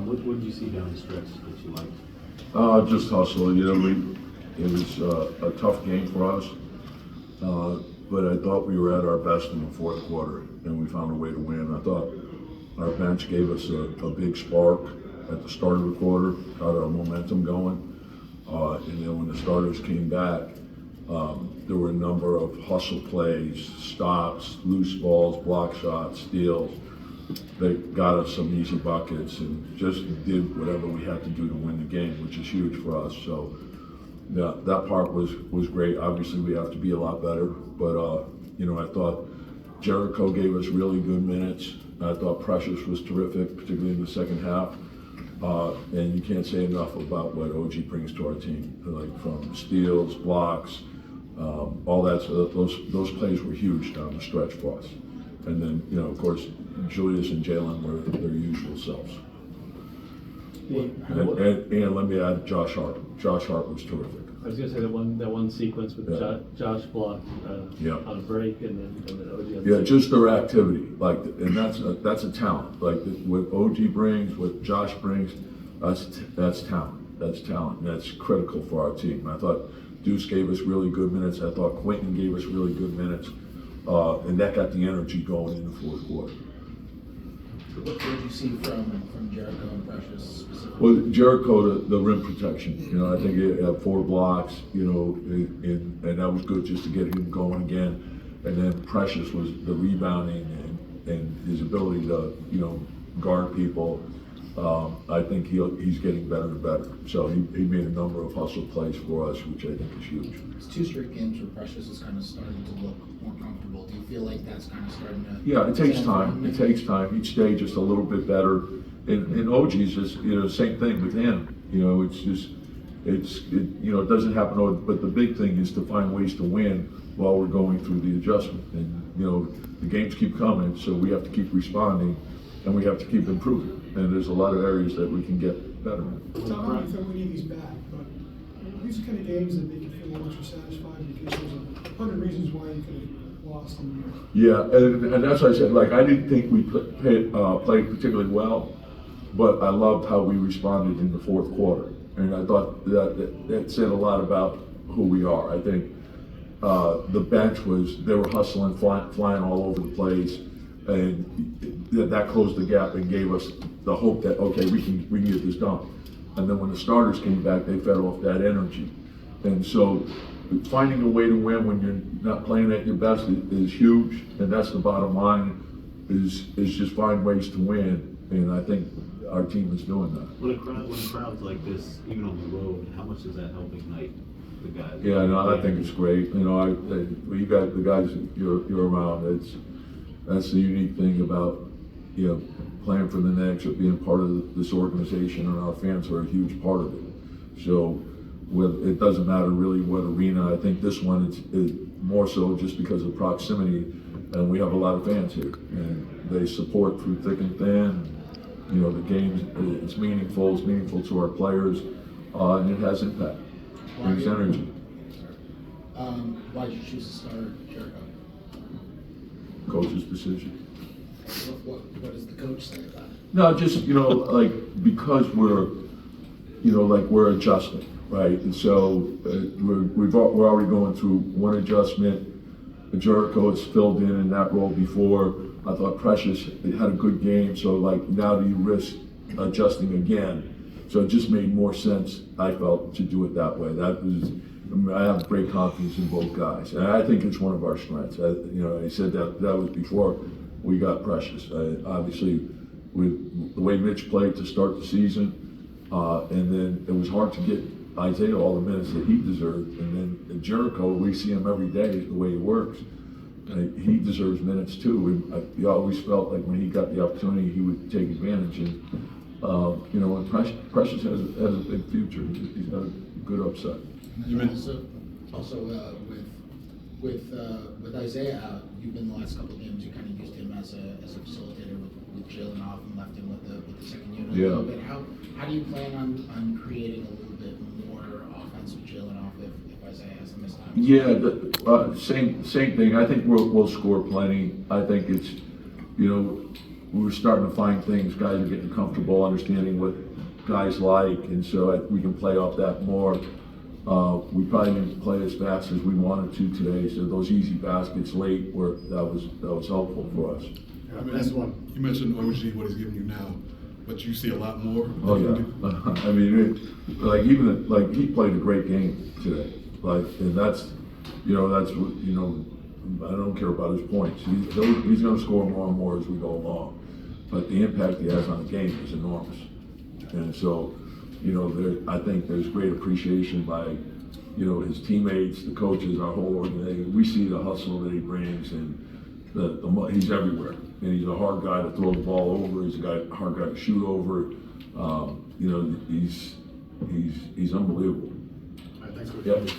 What did you see down the stretch that you liked? Just hustle. It was a tough game for us, but I thought we were at our best in the fourth quarter, and we found a way to win. I thought our bench gave us a big spark at the start of the quarter, got our momentum going, and then when the starters came back, there were a number of hustle plays, stops, loose balls, block shots, steals. They got us some easy buckets and just did whatever we had to do to win the game, which is huge for us. So yeah, that part was great. Obviously, we have to be a lot better, but I thought Jericho gave us really good minutes. I thought Precious was terrific, particularly in the second half. And you can't say enough about what OG brings to our team, like from steals, blocks, all that. So those plays were huge down the stretch for us. And then, of course, Julius and Jalen were their usual selves. And let me add Josh Hart. Josh Hart was terrific. I was going to say that one sequence with Josh blocked on a break and then OG. Yeah, just their activity, and that's a talent. Like what OG brings, what Josh brings, that's talent. That's talent. And that's critical for our team. I thought Deuce gave us really good minutes. I thought Quentin gave us really good minutes, and that got the energy going in the fourth quarter. What did you see from Jericho and Precious specifically? Well, Jericho, the rim protection. I think he had 4 blocks. And that was good just to get him going again. And then Precious was the rebounding and his ability to guard people. I think he's getting better and better. So he made a number of hustle plays for us, which I think is huge. It's 2 straight games where Precious is kind of starting to look more comfortable. Do you feel like that's kind of starting to? Yeah, it takes time. It takes time. Each day just a little bit better. And OG's just same thing with him. It's just it doesn't happen. But the big thing is to find ways to win while we're going through the adjustment. And the games keep coming, so we have to keep responding, and we have to keep improving. And there's a lot of areas that we can get better in. Tom, I don't know if we need these back, but these are kind of games that make you feel once you're satisfied because there's 100 reasons why you could have lost in the year. Yeah, and that's what I said. Like, I didn't think we played particularly well, but I loved how we responded in the fourth quarter. And I thought that said a lot about who we are. I think the bench they were hustling, flying all over the place. And that closed the gap and gave us the hope that, okay, we can get this done. And then when the starters came back, they fed off that energy. And so finding a way to win when you're not playing at your best is huge. And that's the bottom line, is just find ways to win. And I think our team is doing that. When crowds like this, even on the road, how much does that help ignite the guys? Yeah, no, I think it's great. You got the guys you're around. That's the unique thing about playing for the Knicks or being part of this organization, and our fans are a huge part of it. So it doesn't matter really what arena. I think this one is more so just because of proximity, and we have a lot of fans here, and they support through thick and thin. The game is meaningful. It's meaningful to our players, and it has impact. Brings energy. Why did you choose to start Jericho? Coach's decision. What does the coach say about it? No, just because we're adjusting, right? And so we're already going through one adjustment. Jericho has filled in that role before. I thought Precious had a good game, so now do you risk adjusting again? So it just made more sense, I felt, to do it that way. I have great confidence in both guys, and I think it's one of our strengths. I said that was before we got Precious. Obviously, with the way Mitch played to start the season, and then it was hard to get Isaiah all the minutes that he deserved. And then Jericho, we see him every day, the way he works. He deserves minutes too. And he always felt like when he got the opportunity, he would take advantage. And Precious has a big future. He's got a good upside. Also with Isaiah out, you've been the last couple of games. You kind of used him as a facilitator with Jalen off and left him with the second unit a little bit. How do you plan on creating a little bit more offense with Jalen off if Isaiah has to miss time? Yeah, same thing. I think we'll score plenty. I think it's we were starting to find things, guys are getting comfortable, understanding what guys like, and so we can play off that more. We probably didn't play as fast as we wanted to today, so those easy baskets late that was helpful for us. I mean, that's one. You mentioned OG, what he's giving you now, but you see a lot more. Oh yeah, I mean, he played a great game today. And that's what, I don't care about his points. He's going to score more and more as we go along. But the impact he has on the game is enormous. And so, I think there's great appreciation by, his teammates, the coaches, our whole organization. We see the hustle that he brings, and he's everywhere. And he's a hard guy to throw the ball over. He's a hard guy to shoot over. He's unbelievable. All right, thanks for Yep.